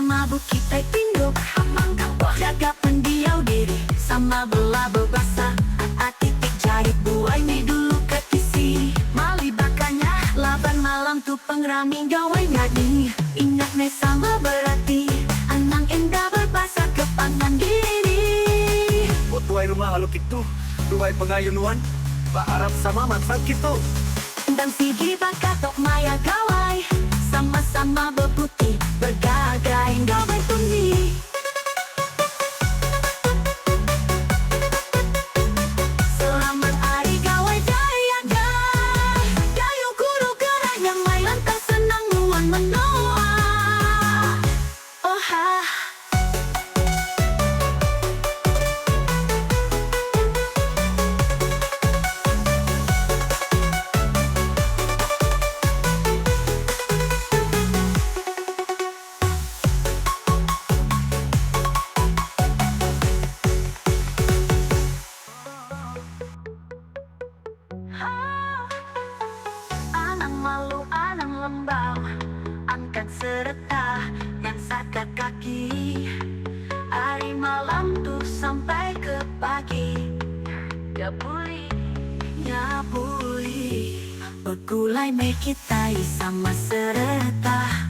sama bukit tinduk, amang kapok jaga pendiau diri, sama bela berbasa titik jari buai ni dulu ketisi, mali bakanya laban malam tu pengrami gawai ngadi, ingat ne sama berarti anang endah berbasa kepangan diri. O tuai rumah haluk itu, tuai pengayunuan, Arab sama manfaat gitu. Dan sigi bakatok maya gawai, sama-sama berputih bergagai gawai tuni. Selamat hari gawai daya gai, gayu guru gerak yang mai lantas senang nuan menoa. Oh ha. Anang malu, anang lembau, angkat serta yang sakat kaki. Hari malam tuh sampai ke pagi, nyabuli, nyabuli. Bergulai mekitai sama serta,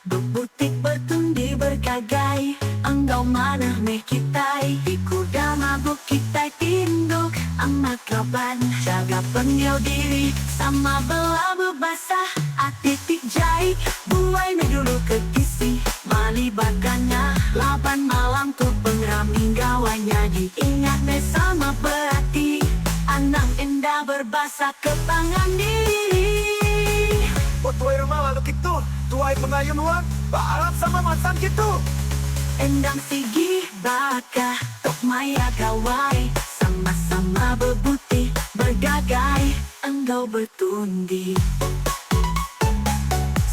berbutik bertundi bergagai. Enggau mana mekitai, di kuda mabuk kita tinduk. Amat kaban, jaga pendiau diri, sama bela berbasah titik jai, buai ni dulu ketisi, mali bakanya laban malam tu pengrami gawainya diingat ne sama berarti anang endah berbasa kepangan diri. O tuai rumah haluk itu, tuai pengayunuan, Arab sama manfaat gitu. Endang sigi baka tok maya gawai, sama-sama berputih bergagai, enggau bertundi.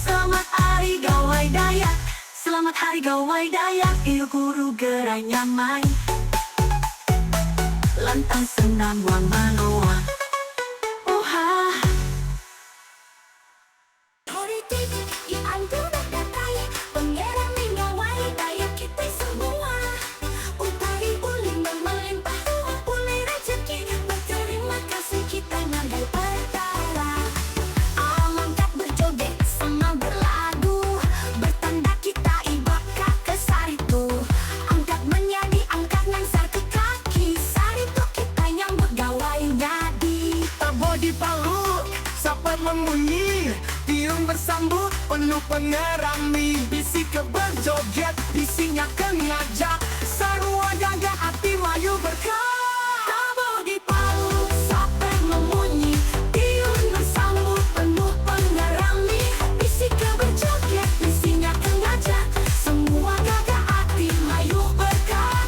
Selamat hari gawai Dayak, selamat hari gawai Dayak, il guru gerai nyamai, lantang senang wang manoa. Oh ha. Politik yang tidak datai, pengerang gawai Dayak kita semua. Utari uling bermelimpah, ulai rezeki, berterima kasih kita ngambil pertara. Alangkah berjoget sama berlagu, bertanda kita ibakah ke saritu. Angkat menjadi angkat nangsar ke kaki, saritu kita yang bergawai ngadi. Tabo di palu, sapa membunyi, tiung bersambut penuh pengerami. Bisi ke berjoget, bisinya ke ngajak, sarua gagah hati mayu berkah. Tabo di palu, sampai memunyi, tiun bersambut penuh pengerami. Bisi ke berjoget, bisinya ke ngajak, semua gagah hati mayu berkah.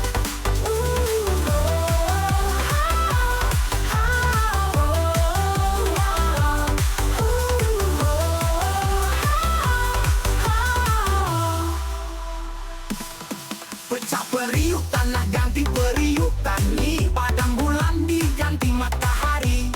Pecah periuk tanah ganti periuk tani, padang bulan diganti matahari.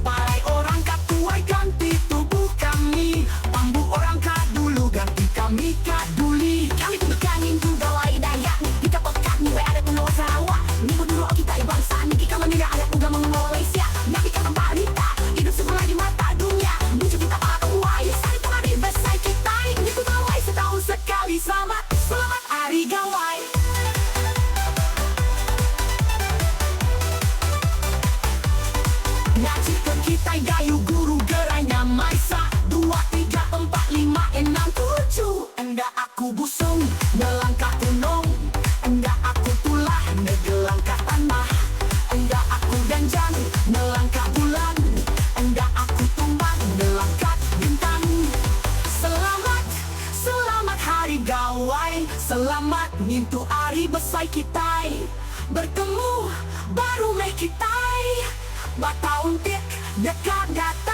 Balai orang kat tuai ganti tubuh kami, bambu orang kat dulu ganti kami kat duli. Kami tu bekanin tu gawai Dayak, kita pekat ni ada menolak Sarawak. Ni berdua kita bangsa ni, kita menira adat uga mengenal Malaysia. Nabi kata balita, hidup sebelah di mata dunia. Muncul kita para kemuai, sari penari besar kita. Ni ku gawai setahun sekali, selamat, selamat hari gawai. Ngajikan kita gayu guru gerainya Maisa, 2, 3, 4, 5, 6, 7. Enggak aku busung, melangkah gunung. Enggak aku tulah, negelangkah tanah. Enggak aku danjang, melangkah bulan. Enggak aku tumbang, melangkah bintang. Selamat, selamat hari gawai, selamat ngintu hari besai kita. Bertemu baru meh kita, batahun tik dekat datai.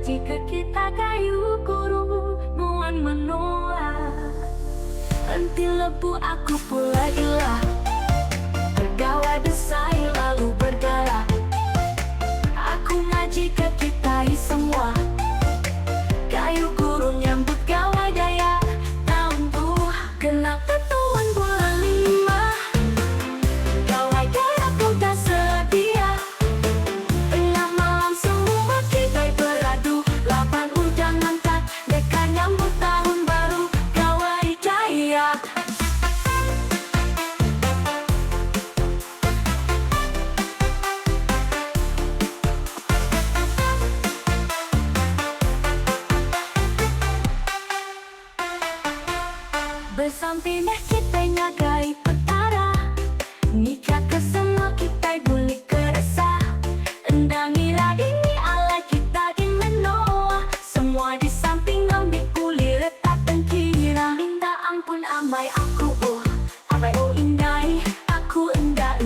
ngaji ke kita kayu guru nuan menua. Henti lebu aku pula ilah, pegawai desai lalu bergerak. Aku ngaji ke kita semua, kayu guru nyambut gawai daya. Tahun tuh genap ketuan bulan 5, gawai daya ku tak sedia. Tengah malam semua kita beradu, 8 undangan tak deka nyambut tahun baru gawai daya. Bersampinah kita ngagai petara, nikah ke semua kita gulik kerasa. Endangi ini ala kita di menoa, semua di samping ambil kulit letak dan kira. Minta ampun amai aku amai indai, aku endah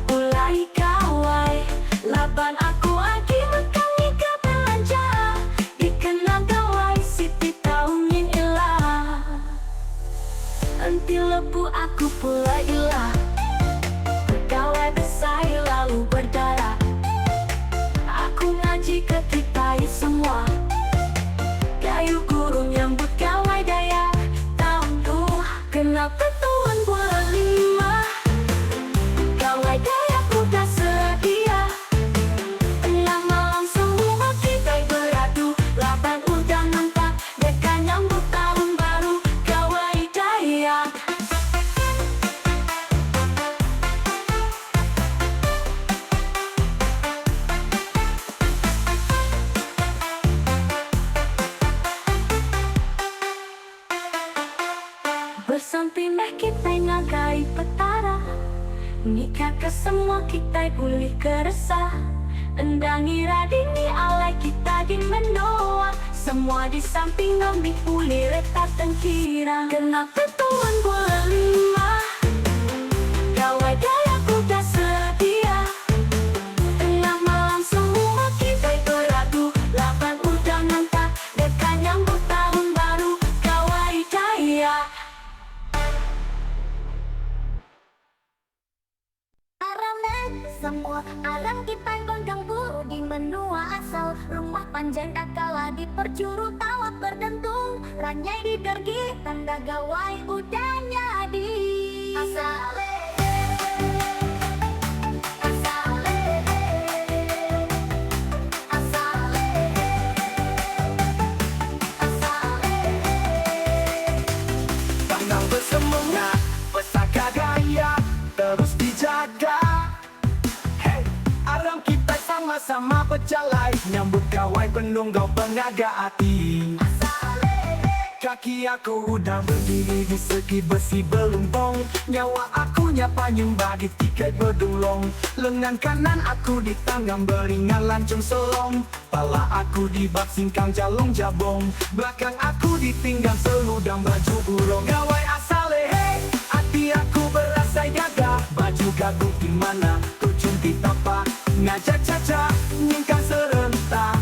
mulai kawai. Laban aku lagi makan ika belanja, dikenal gawai siti tahun ilah. Henti lebu aku pula ilah, pegawai desai lalu berdarah. Aku ngaji ke kita semua, kayu guru nyambut gawai daya. Tahun tuh genap ketuan bulan 5, gawai daya ku tak sedia. Tengah malam semua kita beradu, 8 undangan tak deka nyambut tahun baru gawai daya. Bersampinah kita ngagai petara, nikah ke semua kita pulih keresah. Endangi radini alai kita di menoa, semua di samping ambil pulih letak dan kira. Genap ketuan bulan 5, gawai daya ku tak sedia. Tengah malam semua kita beradu, 8 undangan tak deka nyambut tahun baru gawai daya. Semua alam kita gondang buru di menua asal rumah panjang kakala di perjuru tawa berdentung ranyai di dergi tanda gawai udah nyadi asale asale asale asale Tangan bersemangat, pesaka gaya terus dijaga. Hey, aram kita sama-sama berjalan, nyambut gawai penunggau pengaga hati. Kaki aku udah berdiri di segi besi belumbong, nyawa aku nyapa nyembah di tiket berdulung. Lengan kanan aku di tangan beringan lancung selong, pala aku di bak singkang jalung jabong, belakang aku ditinggal seludang baju burung. Gawai asale hey, hati aku berasa jaga, baju gaduh di mana kucing ditapa, ngajak caca nyingkang serentak,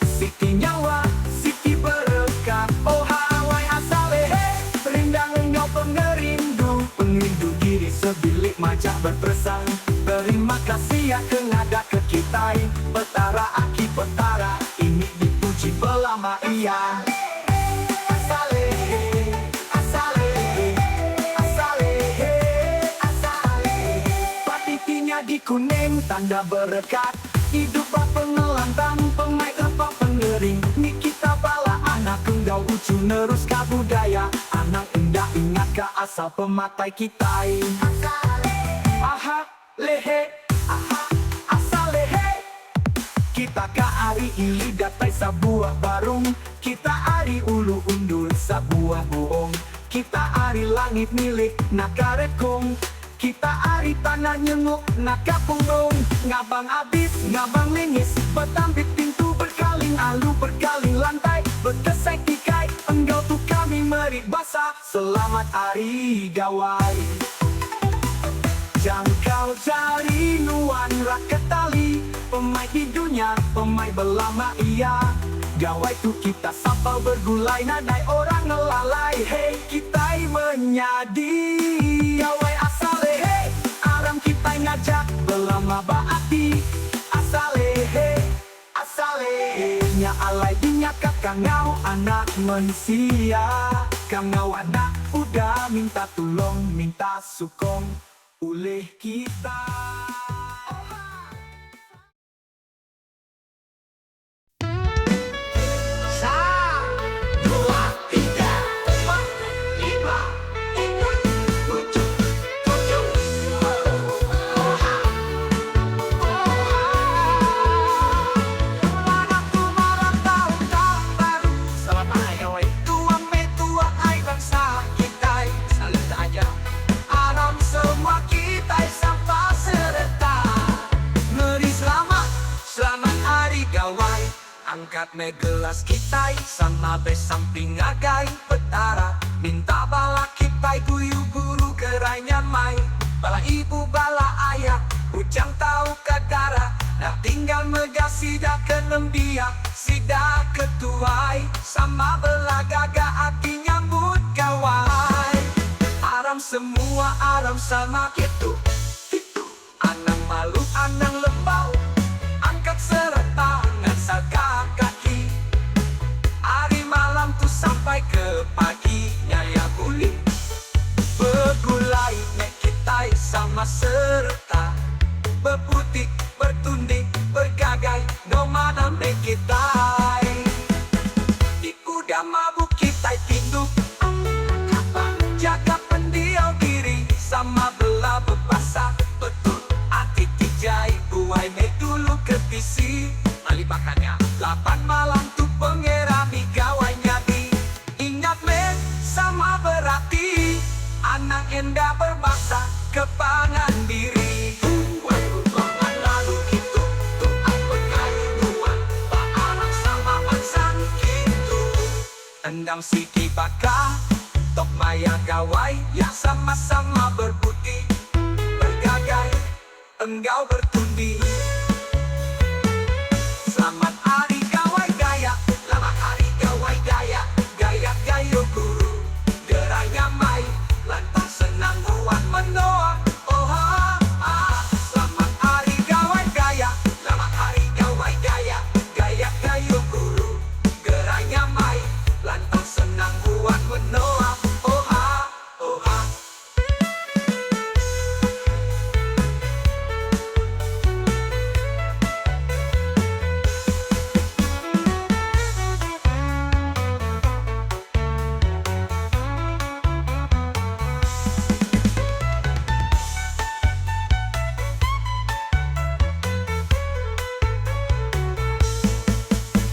siti nyawa siti berkah. Oh hawai asale hey, rindang engkau pengerindu, pengrindu diri sebilik majak berpersang. Terima kasih ya kengada ke kita, petara aki petara ini dipuji belama iya. Asale asale asale asale, patitinya di kuning tanda berkat, hidup pengelantang pemain apa pengering. Nih kita bala anak enggau ucu nerus ka budaya, anak enggak ingat ke asal pematai kita. Aha lehe, aha asal lehe, kita ka ari ili datai sabuah barung, kita ari ulu undul sabuah bohong, kita ari langit milik nakarekong, kita ari tanah nyenguk nakapunggung. Ngabang abis, ngabang lingis, betampit pintu berkaling, alu berkaling lantai, berkesek tikai, enggau tuh kami merit basah. Selamat hari gawai, jangkau jari nuan rakyat tali, pemain di dunia, pemain belama iya. Gawai tu kita sapa bergulai, nadai orang ngelalai. Hey, kita menyadi gawai asale. Hey, aram kita ngajak belama baati. Asale, hey, asale. Nya alai dinyakat kangau anak manusia. Kangau anak udah minta tolong, minta sukong oleh kita. Angkat me gelas kita sama besamping agai petara. Minta bala kita guyu guru kerainan mai. Bala ibu bala ayah ujang tahu kadara. Nah tinggal megah sida kenembia sida ketuai. Sama belagaga hati nyambut gawai. Aram semua aram sama gitu. Anang malu anang lembau. Angkat serta ngasaka kaki. Hari malam tuh sampai ke pagi. Nyaya guling begulai nek kita sama serta. Berputik, bertunding, bergagai. No mana nek kita. Di kuda mabuk kita tinduk. Jaga pendiam diri sama belah berbahasa. Betul hati tijai buai me dulu ke visi. Alibakannya 8 malam tuh pengerami gawainya di. Ingat men sama berarti anak endah berbahasa kepangan diri. Buat lalu gitu tuh apa kainuan pak anak sama bangsan gitu. Endam siki baka tok maya gawai yang sama-sama berbudi bergagai enggau bertundi. Selamat hari gawai gaya, selamat hari gawai gaya. Gaya gayo guru, gerainya mai. Lantang senang uan menoa. Oh ha ha. Selamat hari gawai gaya, selamat hari gawai gaya. Gaya gayo guru, gerainya mai. Lantang senang uan menoa. Oh ha oh ha.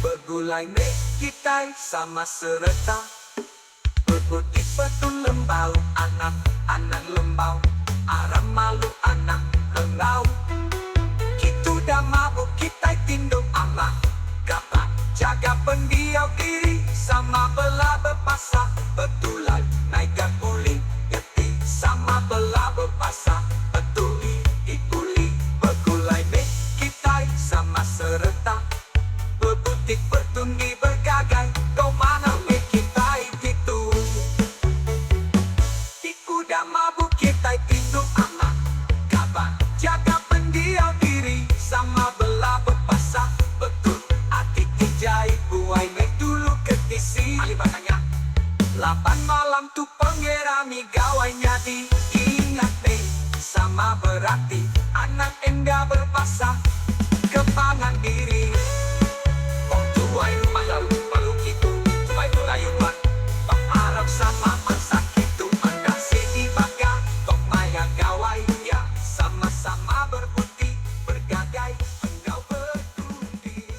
Bergulai nek kita sama serta. Berputik betul lembau anak lembau. Aram malu anak lembau. Kita dah mabuk kita tinduk amak. Gapak jaga pendiam diri sama belah berpasah. Betulan naikkan guling geti sama belah berpasah. Betuli ikuli bergulai nek kita sama serta. Berputik bertunggi bergagai. Kau mana me kita itu. Di kuda mabuk kita tinduk amak. Kabar jaga pendiam diri sama belah berpasah. Betul hati tijai buai me dulu ketisi. Alibakannya 8 malam tuh pengerami gawainya di. Ingat deh sama berarti anak enggak berpasah kepangan diri. Tuai rumah lalu baru gitu. Tuai layuan Tok Arab sama masak itu. Anda sini baka Tok maya gawai ya. Sama-sama berputih bergagai enggau bertundi.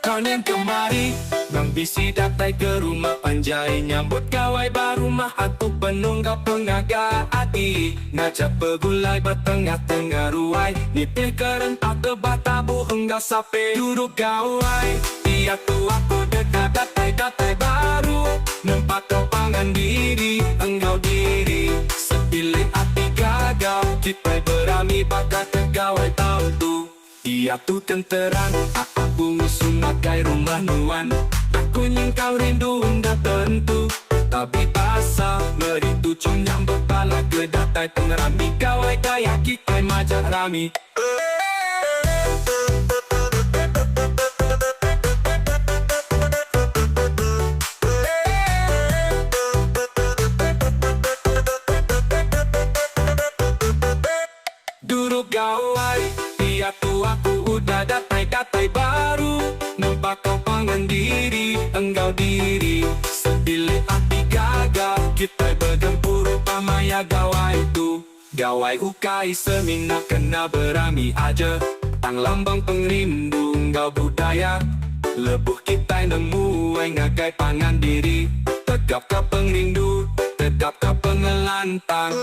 Konin kemari Bang bisi datai ke rumah panjai. Nyambut gawai baru mah atau penunggak pengaga hati. Ngajak begulai bertengah-tengah ruai. Nipil keren atau batabu enggak sape duduk gawai. Dia tu aku dekat datai baru. Nampak kau pangan diri, engkau diri. Sebilik hati gagal, kita berami bakat tegawai tahu tu. Dia tu tenteran, aku musuh makai rumah nuan. Aku nyingkau rindu unda tentu. Tapi pasal meritu cung nyambut bala ke datai pengerami. Kawai kaya kita majak rami. Duduk gawai, dia tu aku udah datai baru. Nampak kau pangan diri, engkau diri. Sebilik hati gagal, kita bergempur upamaya gawai tu. Gawai ukai semina kena berami aja. Tang lambang pengrindu engkau budaya. Lebuh kita nemu ngagai pangan diri. Tegap kau pengrindu, tegap kau pengelantang.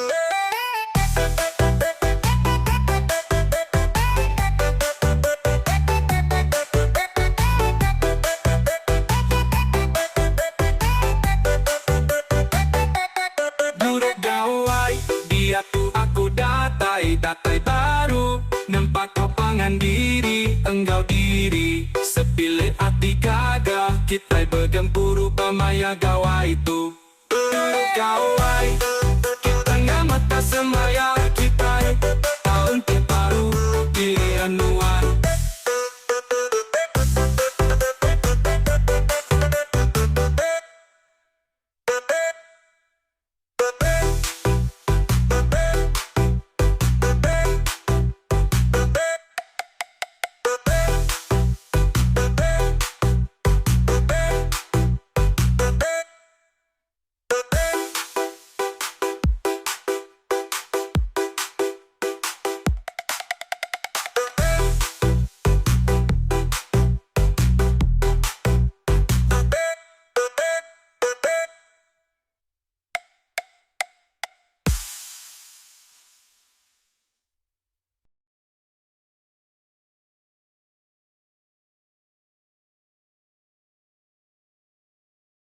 Dia tu aku datai baru. Nampak kau pangan diri, engkau diri. Sebilik hati gagal, kita bergempur upamaya gawai tu. Gawai, kita ngamata semaya.